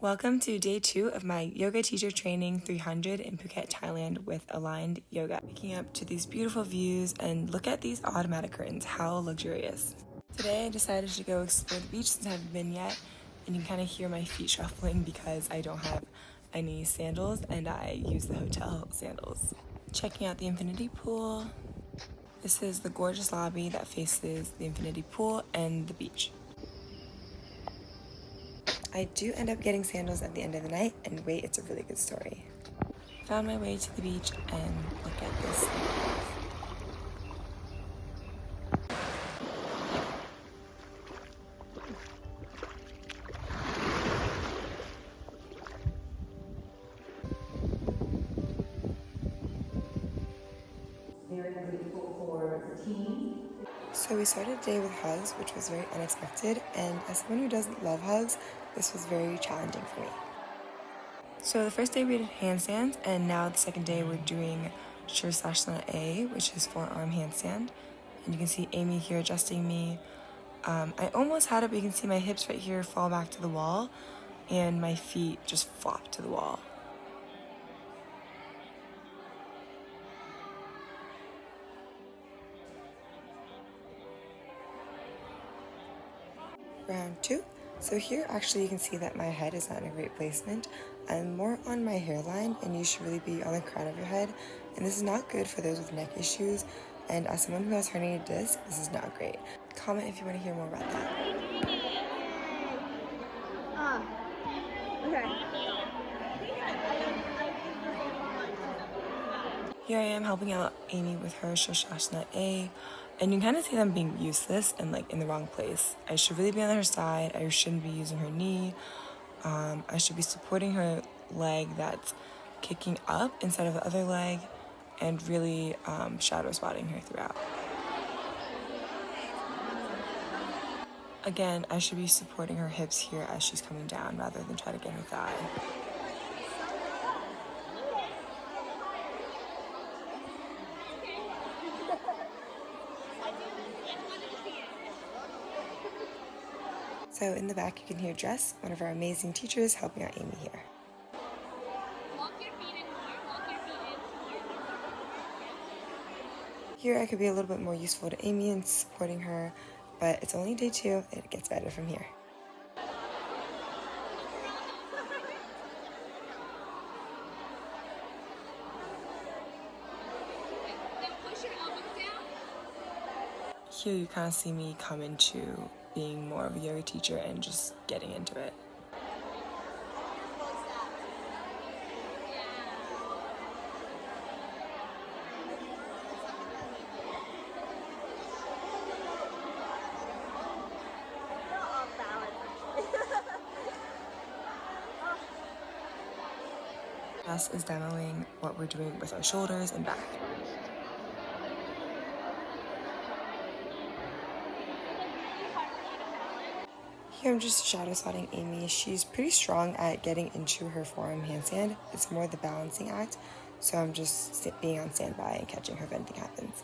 Welcome to day 2 of my yoga teacher training 300 in Phuket, Thailand with aligned yoga. Waking up to these beautiful views and look at these automatic curtains, how luxurious. Today I decided to go explore the beach since I haven't been yet, and you can kind of hear my feet shuffling because I don't have any sandals and I use the hotel sandals. Checking out the infinity pool. This is the gorgeous lobby that faces the infinity pool and the beach. I do end up getting sandals at the end of the night, and wait, it's a really good story. Found my way to the beach, and look at this. So we started the day with hugs, which was very unexpected, and as someone who doesn't love hugs, this was very challenging for me. So the first day we did handstands, and now the second day we're doing sirsasana A, which is forearm handstand. And you can see Amy here adjusting me. I almost had it, but you can see my hips right here fall back to the wall, and my feet just flop to the wall. Round 2. So here actually you can see that my head is not in a great placement. I'm more on my hairline, and you should really be on the crown of your head, and this is not good for those with neck issues, and as someone who has herniated disc, this is not great. Comment if you want to hear more about that. Okay. Here I am helping out Amy with her sirsasana A, and you can kind of see them being useless and like in the wrong place. I should really be on her side. I shouldn't be using her knee. I should be supporting her leg that's kicking up instead of the other leg, and really shadow spotting her throughout. Again, I should be supporting her hips here as she's coming down rather than try to get her thigh. So in the back you can hear Jess, one of our amazing teachers, helping out Amy here. Here I could be a little bit more useful to Amy in supporting her, but it's only day 2, it gets better from here. Here you kind of see me come into being more of a yoga teacher and just getting into it. Jess is demoing what we're doing with our shoulders and back. Here I'm just shadow spotting Amy. She's pretty strong at getting into her forearm handstand. It's more the balancing act, so I'm just being on standby and catching her if anything happens.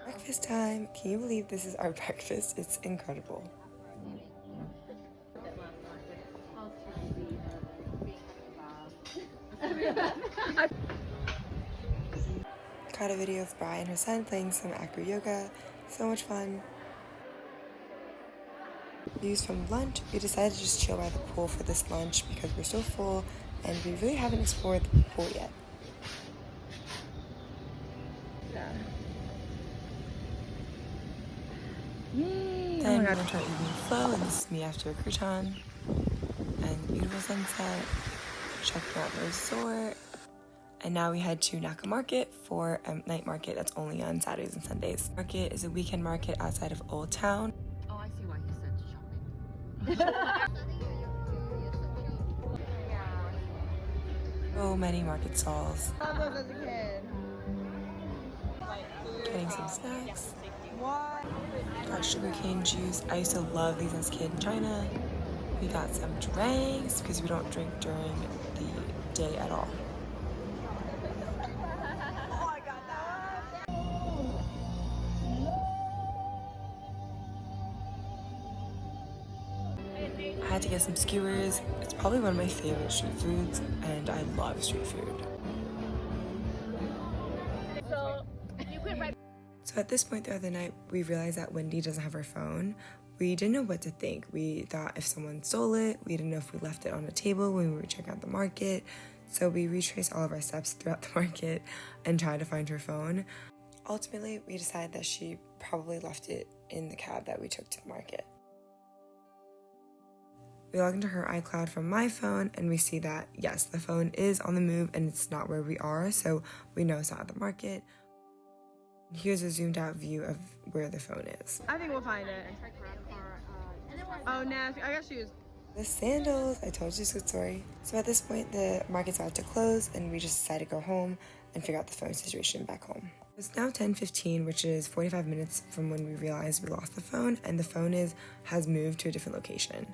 Breakfast time. Can you believe this is our breakfast? It's incredible. Caught a video of Bri and her son playing some acro yoga. So much fun. Views from lunch. We decided to just chill by the pool for this lunch because we're so full and we really haven't explored the pool yet. Yeah. got into our evening flow, and this is me after a crouton and the beautiful sunset, checking out the resort. And now we head to Naka Market for a night market that's only on Saturdays and Sundays. Market is a weekend market outside of Old Town. Oh, I see why he said shopping. So many market stalls. I love those as a kid. Getting some snacks. Got sugarcane juice. I used to love these as a kid in China. We got some drinks because we don't drink during the day at all. I had to get some skewers. It's probably one of my favorite street foods, and I love street food. So at this point the other night, we realized that Wendy doesn't have her phone. We didn't know what to think. We thought if someone stole it, we didn't know if we left it on a table when we were checking out the market. So we retraced all of our steps throughout the market and tried to find her phone. Ultimately, we decided that she probably left it in the cab that we took to the market. We log into her iCloud from my phone, and we see that, yes, the phone is on the move and it's not where we are, so we know it's not at the market. Here's a zoomed out view of where the phone is. I think we'll find it. Oh, nasty. I got shoes. The sandals, I told you it's a good story. So at this point, the market's about to close, and we just decided to go home and figure out the phone situation back home. It's now 10:15, which is 45 minutes from when we realized we lost the phone, and the phone has moved to a different location.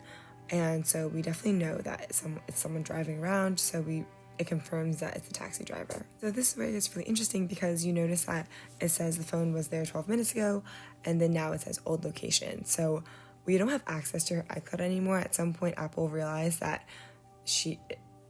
And so we definitely know that it's someone driving around, so it confirms that it's a taxi driver. So this is where it gets really interesting because you notice that it says the phone was there 12 minutes ago, and then now it says old location. So we don't have access to her iCloud anymore. At some point, Apple realized that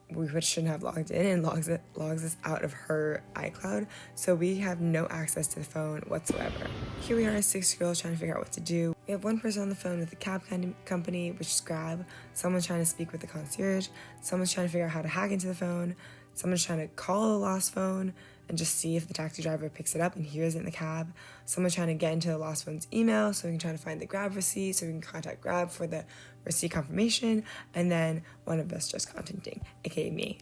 we shouldn't have logged in and logs us out of her iCloud. So we have no access to the phone whatsoever. Here we are, 6 girls trying to figure out what to do. We have one person on the phone with the cab company, which is Grab. Someone's trying to speak with the concierge. Someone's trying to figure out how to hack into the phone. Someone's trying to call the lost phone and just see if the taxi driver picks it up and hears it in the cab. Someone's trying to get into the lost phone's email so we can try to find the Grab receipt so we can contact Grab for the receipt confirmation, and then one of us just contacting, aka me.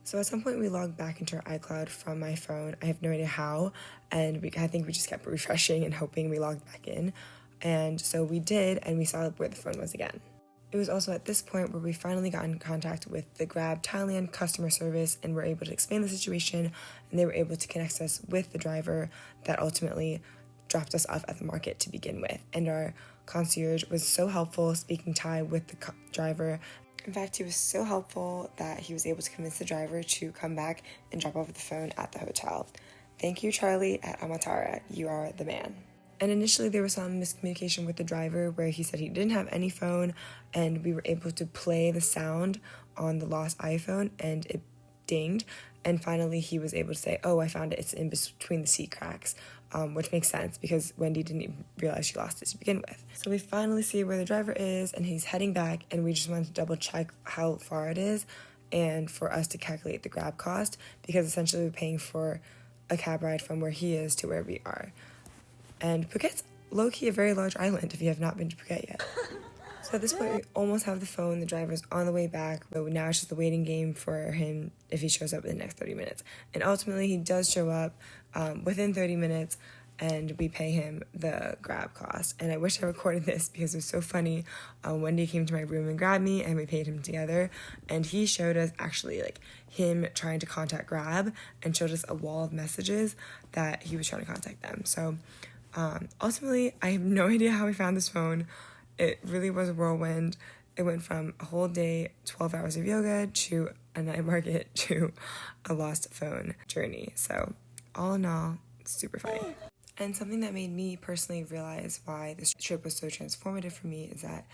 So at some point we logged back into our iCloud from my phone. I have no idea how, and I think we just kept refreshing and hoping we logged back in. And so we did, and we saw where the phone was again. It was also at this point where we finally got in contact with the Grab Thailand customer service and were able to explain the situation, and they were able to connect us with the driver that ultimately dropped us off at the market to begin with. And our concierge was so helpful speaking Thai with the driver. In fact, he was so helpful that he was able to convince the driver to come back and drop off the phone at the hotel. Thank you, Charlie at Amatara. You are the man. And initially there was some miscommunication with the driver where he said he didn't have any phone, and we were able to play the sound on the lost iPhone and it dinged. And finally he was able to say, oh, I found it, it's in between the seat cracks, which makes sense because Wendy didn't even realize she lost it to begin with. So we finally see where the driver is, and he's heading back, and we just wanted to double check how far it is and for us to calculate the Grab cost, because essentially we're paying for a cab ride from where he is to where we are. And Phuket's low-key a very large island if you have not been to Phuket yet. So at this point, we almost have the phone. The driver's on the way back, but now it's just a waiting game for him if he shows up in the next 30 minutes. And ultimately, he does show up within 30 minutes, and we pay him the Grab cost. And I wish I recorded this because it was so funny. Wendy came to my room and grabbed me, and we paid him together. And he showed us actually like him trying to contact Grab and showed us a wall of messages that he was trying to contact them. So ultimately, I have no idea how we found this phone. It really was a whirlwind. It went from a whole day, 12 hours of yoga, to a night market, to a lost phone journey. So all in all, it's super funny. And something that made me personally realize why this trip was so transformative for me is that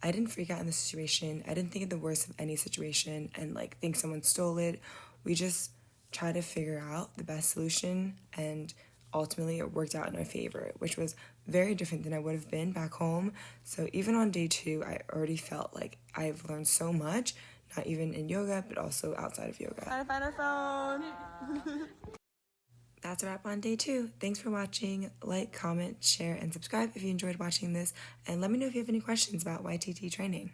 I didn't freak out in the situation. I didn't think of the worst of any situation and like think someone stole it. We just tried to figure out the best solution, and ultimately it worked out in our favor, which was very different than I would have been back home. So even on day 2, I already felt like I've learned so much, not even in yoga, but also outside of yoga. Trying to find our phone. That's a wrap on day 2. Thanks for watching. Like, comment, share, and subscribe if you enjoyed watching this. And let me know if you have any questions about YTT training.